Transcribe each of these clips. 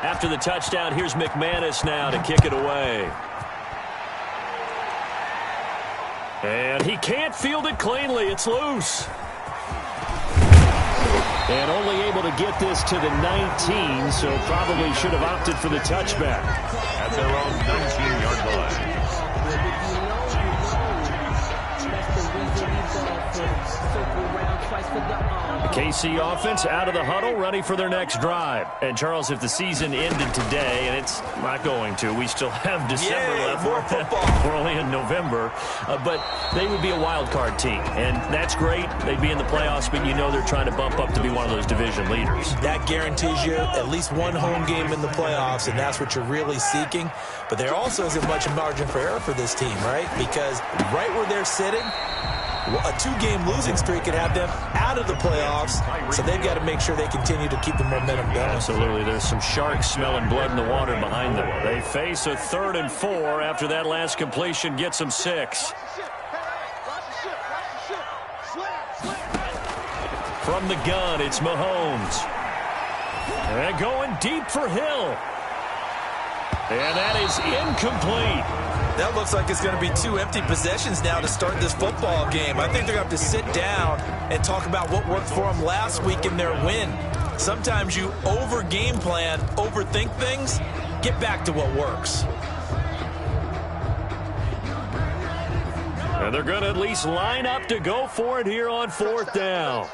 After the touchdown, here's McManus now to kick it away. And he can't field it cleanly. It's loose. And only able to get this to the 19, so probably should have opted for the touchback. At their own 19-yard line. The KC offense out of the huddle, ready for their next drive. And, Charles, if the season ended today, and it's not going to, we still have December left. More football. We're only in November. But they would be a wild card team, and that's great. They'd be in the playoffs, but you know they're trying to bump up to be one of those division leaders. That guarantees you at least one home game in the playoffs, and that's what you're really seeking. But there also isn't much margin for error for this team, right? Because right where they're sitting, a two-game losing streak could have them out of the playoffs, so they've got to make sure they continue to keep the momentum going. Absolutely. There's some sharks smelling blood in the water behind them. They face a 3rd and 4 after that last completion gets them 6. From the gun, it's Mahomes. And going deep for Hill. And that is incomplete. That looks like it's going to be 2 empty possessions now to start this football game. I think they're going to have to sit down and talk about what worked for them last week in their win. Sometimes you over-game plan, overthink things. Get back to what works. And they're going to at least line up to go for it here on 4th down.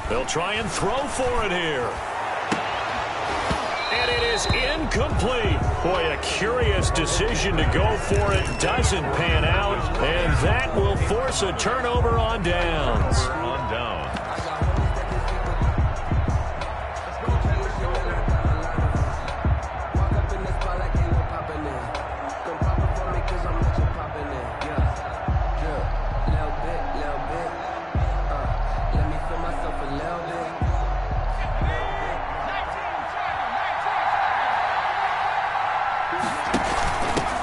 They'll try and throw for it here. And it is incomplete. Boy, a curious decision to go for it. Doesn't pan out. And that will force a turnover on downs. On down.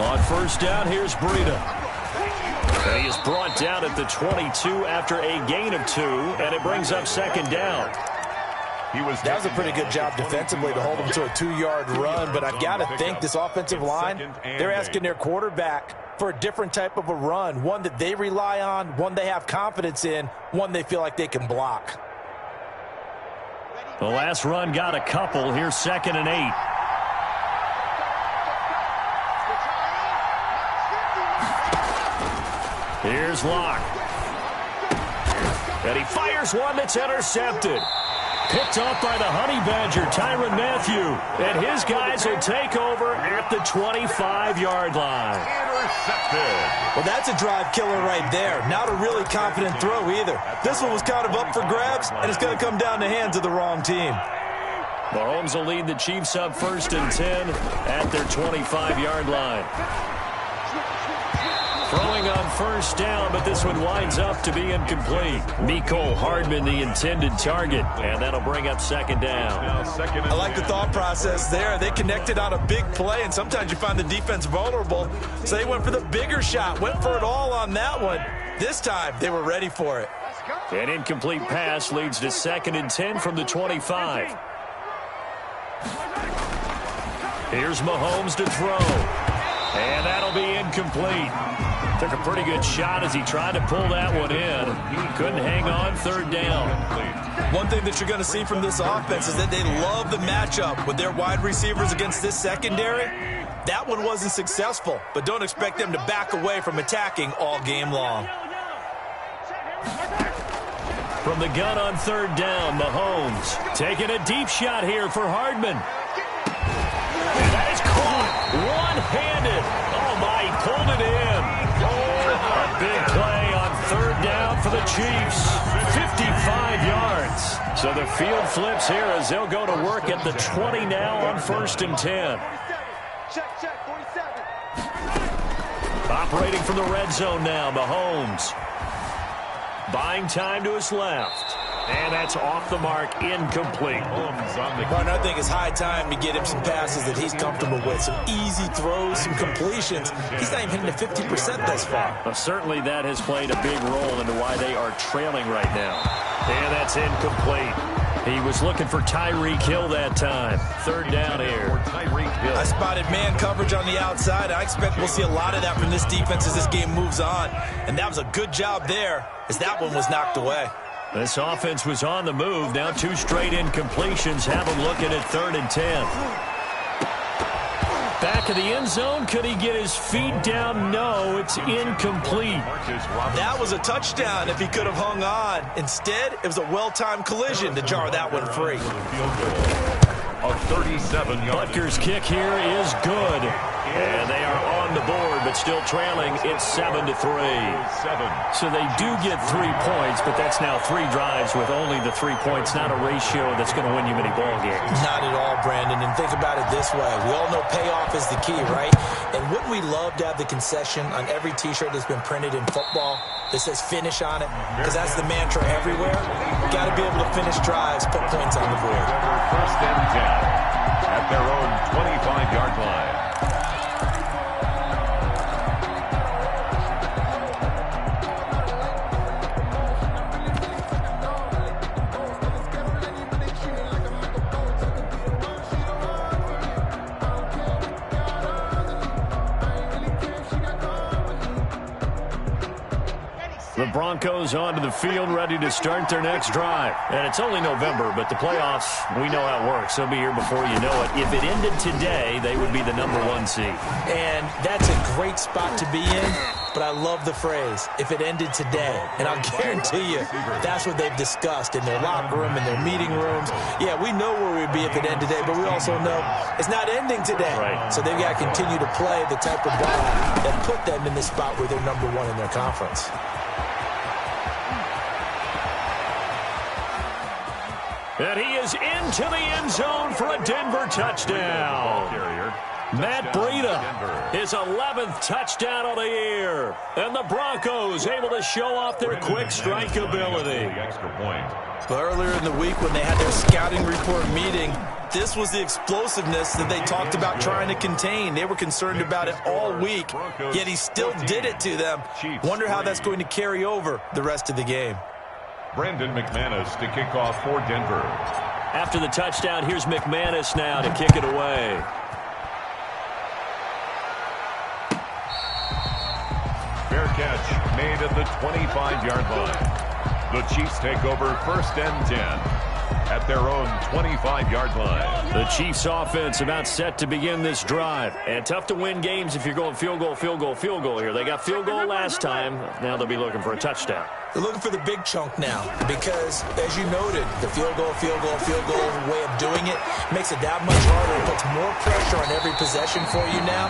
On 1st down, here's Breida. And he is brought down at the 22 after a gain of 2, and it brings up 2nd down. That was a pretty good job defensively to hold him to a 2-yard run, but I've got to think this offensive line, they're asking their quarterback for a different type of a run, one that they rely on, one they have confidence in, one they feel like they can block. The last run got a couple. Here's 2nd and 8. Here's Locke. And he fires one that's intercepted. Picked off by the Honey Badger, Tyrann Mathieu. And his guys will take over at the 25-yard line. Intercepted. Well, that's a drive killer right there. Not a really confident throw either. This one was kind of up for grabs, and it's going to come down the hands of the wrong team. Mahomes will lead the Chiefs up 1st and 10 at their 25-yard line. Throwing on 1st down, but this one winds up to be incomplete. Mecole Hardman, the intended target, and that'll bring up 2nd down. I like the thought process there. They connected on a big play, and sometimes you find the defense vulnerable, so they went for the bigger shot, went for it all on that one. This time, they were ready for it. An incomplete pass leads to 2nd and 10 from the 25. Here's Mahomes to throw, and that'll be incomplete. Took a pretty good shot as he tried to pull that one in. Couldn't hang on 3rd down. One thing that you're going to see from this offense is that they love the matchup with their wide receivers against this secondary. That one wasn't successful, but don't expect them to back away from attacking all game long. From the gun on 3rd down, Mahomes taking a deep shot here for Hardman. And that is caught one-handed. Oh, my, he pulled it in. A big play on 3rd down for the Chiefs. 55 yards. So the field flips here as they'll go to work at the 20 now on 1st and 10. Operating from the red zone now, Mahomes. Buying time to his left. And that's off the mark, incomplete. Martin, I think it's high time to get him some passes that he's comfortable with. Some easy throws, some completions. He's not even hitting the 50% thus far. Well, certainly that has played a big role into why they are trailing right now. And that's incomplete. He was looking for Tyreek Hill that time. Third down here. I spotted man coverage on the outside. I expect we'll see a lot of that from this defense as this game moves on. And that was a good job there as that one was knocked away. This offense was on the move. Now 2 straight incompletions have him looking at 3rd and 10. Back of the end zone. Could he get his feet down? No, it's incomplete. That was a touchdown if he could have hung on. Instead, it was a well-timed collision to jar that one free. A 37-yard. Butker's kick here is good. And they are on the board, but still trailing. It's 7-3. So they do get 3 points, but that's now 3 drives with only the 3 points. Not a ratio that's going to win you many ball games. Not at all, Brandon. And think about it this way. We all know payoff is the key, right? And wouldn't we love to have the concession on every T-shirt that's been printed in football that says finish on it? Because that's the mantra everywhere. Got to be able to finish drives, put points on the board. First and 10 at their own 25-yard line. The Broncos onto the field, ready to start their next drive. And it's only November, but the playoffs, we know how it works. They'll be here before you know it. If it ended today, they would be the #1 seed. And that's a great spot to be in, but I love the phrase, if it ended today. And I'll guarantee you, that's what they've discussed in their locker room, in their meeting rooms. Yeah, we know where we'd be if it ended today, but we also know it's not ending today. Right. So they've got to continue to play the type of ball that put them in the spot where they're #1 in their conference. And he is into the end zone for a Denver touchdown. Matt Breida, his 11th touchdown of the year. And the Broncos able to show off their quick strike ability. Earlier in the week when they had their scouting report meeting, this was the explosiveness that they talked about trying to contain. They were concerned about it all week, yet he still did it to them. Wonder how that's going to carry over the rest of the game. Brandon McManus to kick off for Denver. After the touchdown, here's McManus now to kick it away. Fair catch made at the 25-yard line. The Chiefs take over 1st and 10 at their own 25-yard line. The Chiefs offense about set to begin this drive. And tough to win games if you're going field goal, field goal, field goal here. They got field goal last time. Now they'll be looking for a touchdown. They're looking for the big chunk now because, as you noted, the field goal way of doing it makes it that much harder. It puts more pressure on every possession for you now.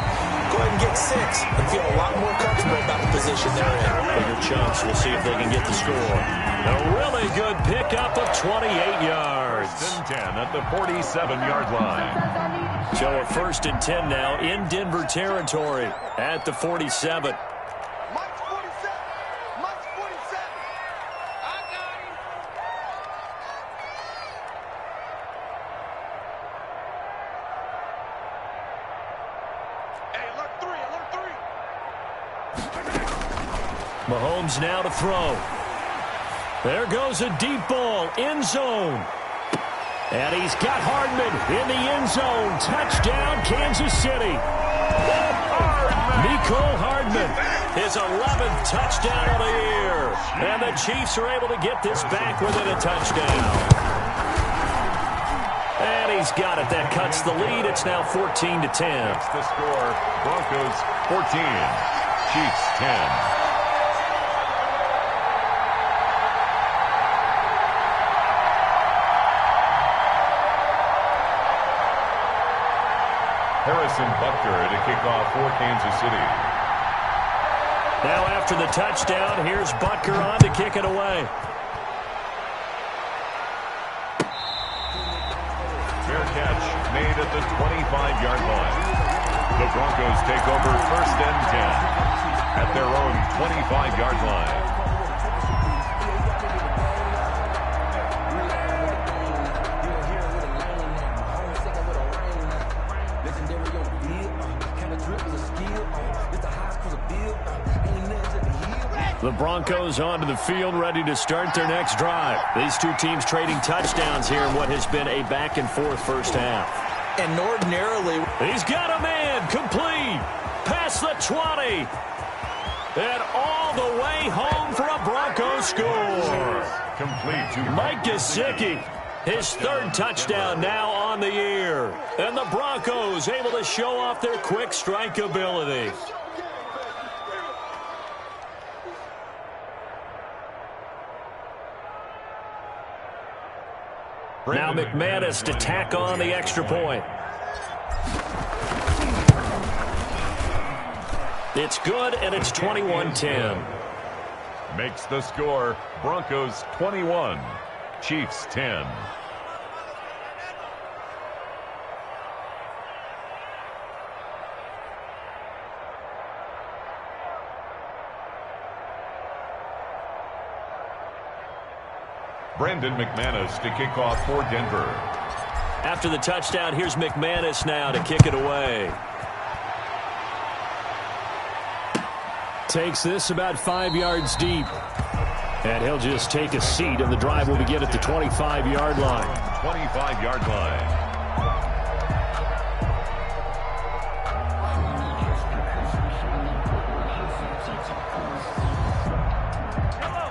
Go ahead and get 6 and feel a lot more comfortable about the position they're in. Bigger chunks. We'll see if they can get the score. A really good pickup of 28 yards. 1st and 10 at the 47-yard line. So a 1st and 10 now in Denver territory at the 47. Mahomes now to throw. There goes a deep ball, end zone. And he's got Hardman in the end zone. Touchdown, Kansas City. Mecole Hardman, his 11th touchdown of the year. And the Chiefs are able to get this back within a touchdown. And he's got it. That cuts the lead. It's now 14-10. That's the score. Broncos 14, Chiefs 10. Harrison Butker to kick off for Kansas City. Now after the touchdown, here's Butker on to kick it away. Fair catch made at the 25-yard line. The Broncos take over 1st and 10 at their own 25-yard line. The Broncos onto the field, ready to start their next drive. These two teams trading touchdowns here in what has been a back-and-forth first half. And ordinarily, he's got a man complete past the 20. And all the way home for a Broncos score. Complete to Mike Gesicki, his third touchdown now on the year. And the Broncos able to show off their quick strike ability. Now McManus to tack on the extra point. It's good, and it's 21-10. Makes the score Broncos 21, Chiefs 10. Brandon McManus to kick off for Denver. After the touchdown, here's McManus now to kick it away. Takes this about 5 yards deep. And he'll just take a seat, and the drive will begin at the 25-yard line. 25-yard line.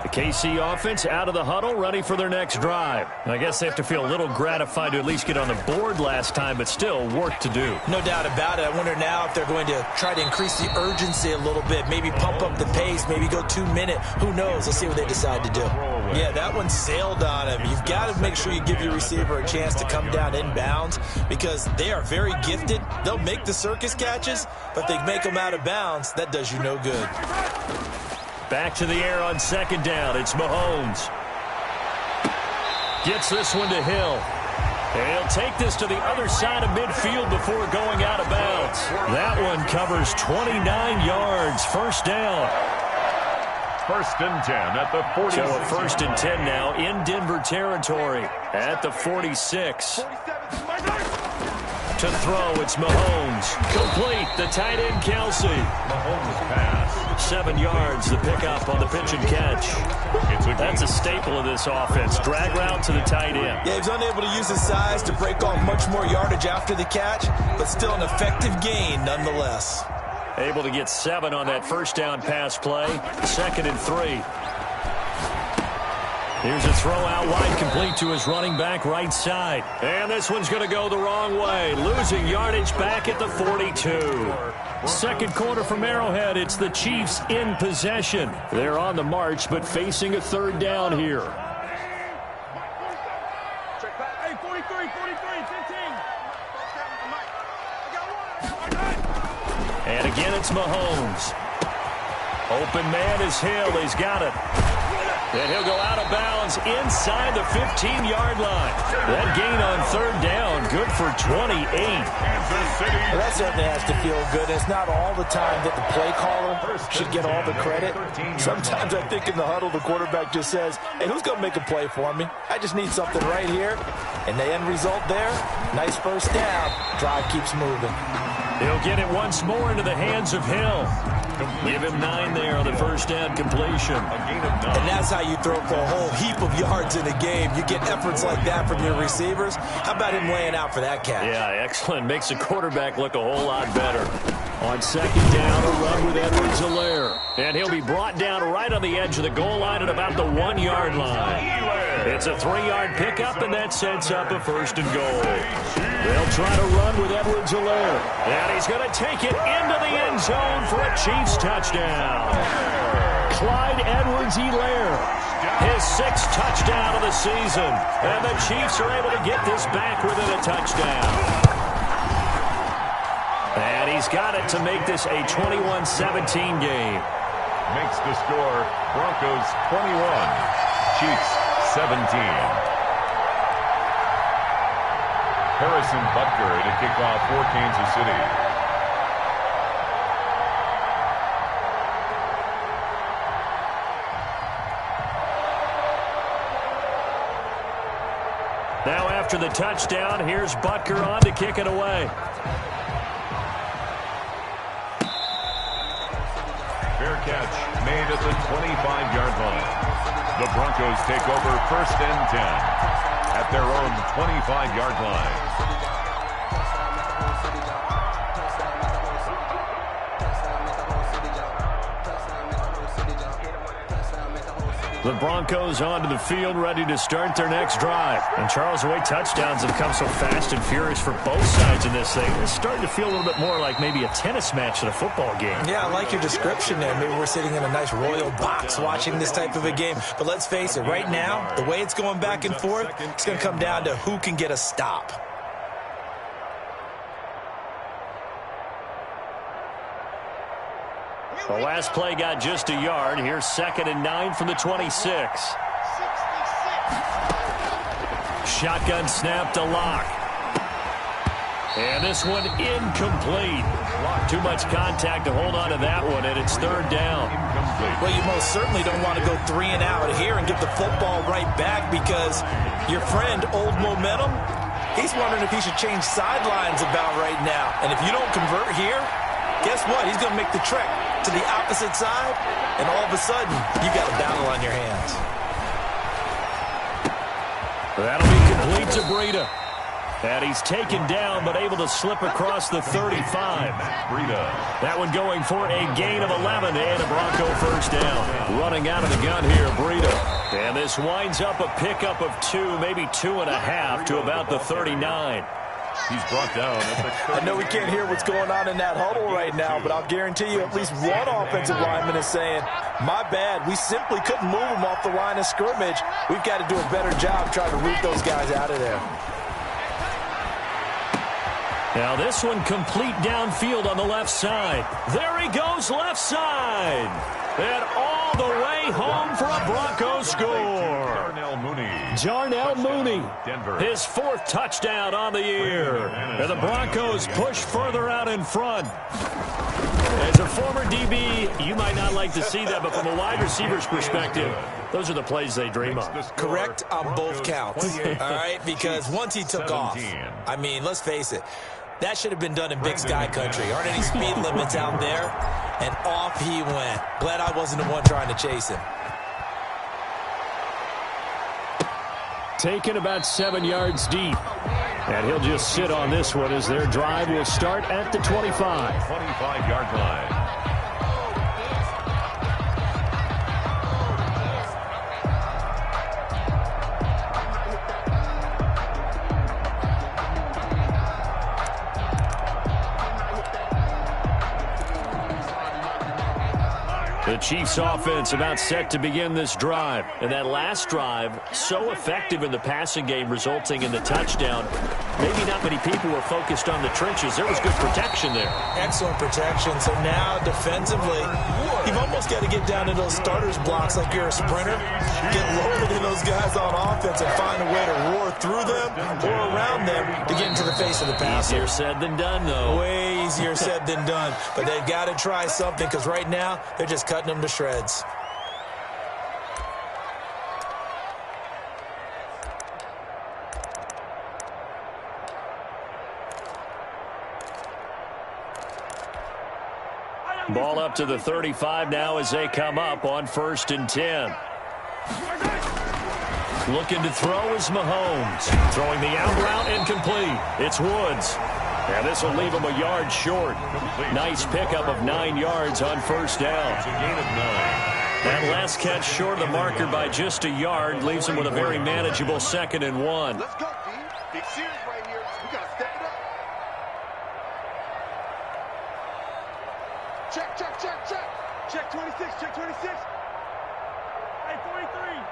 KC offense out of the huddle, ready for their next drive. I guess they have to feel a little gratified to at least get on the board last time, but still work to do. No doubt about it. I wonder now if they're going to try to increase the urgency a little bit, maybe pump up the pace, maybe go 2 minute. Who knows? Let's see what they decide to do. Yeah, that one sailed on him. You've got to make sure you give your receiver a chance to come down inbounds because they are very gifted. They'll make the circus catches, but they make them out of bounds. That does you no good. Back to the air on second down. It's Mahomes. Gets this one to Hill. And he'll take this to the other side of midfield before going out of bounds. That one covers 29 yards. First down. First and 10 at the 46. So a first and 10 now in Denver territory at the 46. To throw, it's Mahomes. Complete, the tight end, Kelsey. Mahomes pass. 7 yards, the pickup on the pitch and catch. That's a staple of this offense. Drag route to the tight end. Yeah, he's unable to use his size to break off much more yardage after the catch, but still an effective gain nonetheless. Able to get 7 on that first down pass play. 2nd and 3. Here's a throw out wide, complete to his running back right side. And this one's going to go the wrong way. Losing yardage back at the 42. Second quarter from Arrowhead. It's the Chiefs in possession. They're on the march, but facing a third down here. Hey, 43, 15. And again, it's Mahomes. Open man is Hill. He's got it. And he'll go out of bounds inside the 15-yard line. That gain on third down, good for 28. Well, that certainly has to feel good. It's not all the time that the play caller should get all the credit. Sometimes I think in the huddle, the quarterback just says, hey, who's going to make a play for me? I just need something right here. And the end result there, nice first down. Drive keeps moving. He'll get it once more into the hands of Hill. Give him 9 there on the first down completion. And that's how you throw for a whole heap of yards in a game. You get efforts like that from your receivers. How about him laying out for that catch? Yeah, excellent. Makes the quarterback look a whole lot better. On second down, a run with Edwards-Helaire. And he'll be brought down right on the edge of the goal line at about the 1-yard line. It's a 3-yard pickup, and that sets up a first and goal. They'll try to run with Edwards-Helaire. And he's going to take it into the end zone for a Chiefs touchdown. Clyde Edwards-Helaire, his 6th touchdown of the season. And the Chiefs are able to get this back within a touchdown. And he's got it to make this a 21-17 game. Makes the score Broncos 21, Chiefs 17. Harrison Butker to kick off for Kansas City. Now after the touchdown, here's Butker on to kick it away. Fair catch made at the 25-yard line. The Broncos take over 1st and 10 at their own 25-yard line. The Broncos onto the field, ready to start their next drive. And Charles, the way touchdowns have come so fast and furious for both sides in this thing, it's starting to feel a little bit more like maybe a tennis match than a football game. Yeah, I like your description there. Maybe we're sitting in a nice royal box watching this type of a game. But let's face it, right now, the way it's going back and forth, it's going to come down to who can get a stop. The last play got just a yard. Here's 2nd and 9 from the 26. Shotgun snap to Locke. And this one incomplete. Too much contact to hold on to that one, and it's 3rd down. Well, you most certainly don't want to go 3 and out here and get the football right back, because your friend, Old Momentum, he's wondering if he should change sidelines about right now. And if you don't convert here, guess what? He's going to make the trek to the opposite side, and all of a sudden, you got a battle on your hands. That'll be complete to Breida. And he's taken down, but able to slip across the 35. Breida. That one going for a gain of 11 and a Bronco 1st down. Running out of the gun here, Breida. And this winds up a pickup of 2, maybe 2.5 to about the 39. He's brought down at the I know we can't hear what's going on in that huddle right now, but I'll guarantee you at least one offensive lineman is saying, my bad, we simply couldn't move them off the line of scrimmage. We've got to do a better job trying to root those guys out of there. Now this one complete downfield on the left side. There he goes, left side. And all the way home for a Bronco score. Jarnell Mooney, his 4th touchdown on the year. And the Broncos push further out in front. As a former DB, you might not like to see that, but from a wide receiver's perspective, those are the plays they dream of. Correct on both counts, all right? Because once he took off, I mean, let's face it, that should have been done in Big Sky country. Aren't any speed limits out there? And off he went. Glad I wasn't the one trying to chase him. Taken about 7 yards deep. And he'll just sit on this one as their drive will start at the 25. 25-yard line. The Chiefs offense about set to begin this drive. And that last drive, so effective in the passing game, resulting in the touchdown. Maybe not many people were focused on the trenches. There was good protection there. Excellent protection. So now defensively, you've almost got to get down to those starters blocks like you're a sprinter. Get lower than those guys on offense and find a way to roar through them or around them to get into the face of the passer. Easier said than done, though. Way easier said than done. But they've got to try something, because right now they're just cutting them to shreds. Ball up to the 35 now as they come up on 1st and 10. Looking to throw is Mahomes. Throwing the out route incomplete. It's Woods. And this will leave him a yard short. Nice pickup of 9 yards on 1st down. It's a gain of 9. That last catch short of the marker by just a yard leaves him with a very manageable 2nd and 1. Let's go, D. Big series right here. We got to step it up. Check, check, check, check. Check 26, check 26. Hey, 43.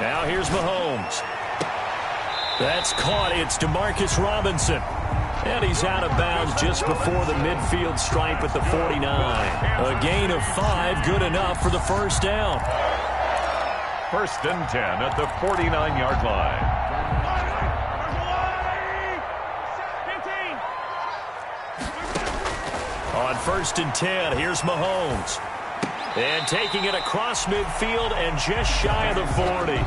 Now here's Mahomes. That's caught. It's Demarcus Robinson. And he's out of bounds just before the midfield stripe at the 49. A gain of 5, good enough for the 1st down. 1st and 10 at the 49-yard line. On 1st and 10, here's Mahomes. And taking it across midfield and just shy of the 40.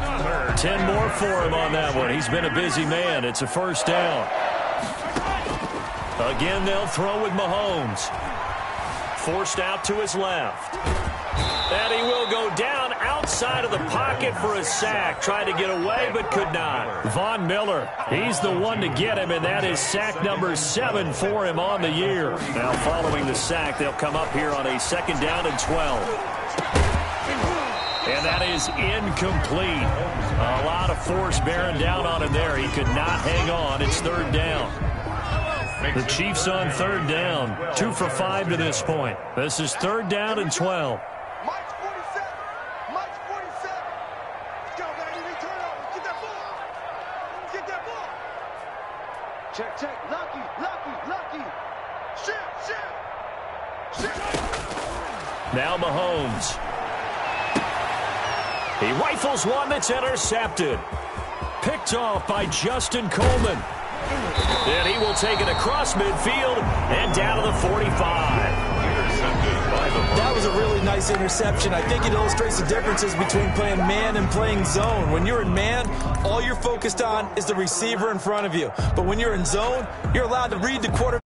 10 more for him on that one. He's been a busy man. It's a 1st down. Again, they'll throw with Mahomes. forced out to his left. And he will go down outside of the pocket for a sack. Tried to get away, but could not. Von Miller, he's the one to get him, and that is sack number 7 for him on the year. Now, following the sack, they'll come up here on a 2nd down and 12. And that is incomplete. A lot of force bearing down on him there. He could not hang on. It's 3rd down. The Chiefs on 3rd down. 2 for 5 to this point. This is 3rd down and 12. Mike's 47. Mike's 47. Let's go, baby. We turn over. Get that ball. Get that ball. Check, check. Lucky, lucky, lucky. Shit. Now Mahomes. He rifles one that's intercepted. Picked off by Justin Coleman. And he will take it across midfield and down to the 45. That was a really nice interception. I think it illustrates the differences between playing man and playing zone. When you're in man, all you're focused on is the receiver in front of you. But when you're in zone, you're allowed to read the quarterback.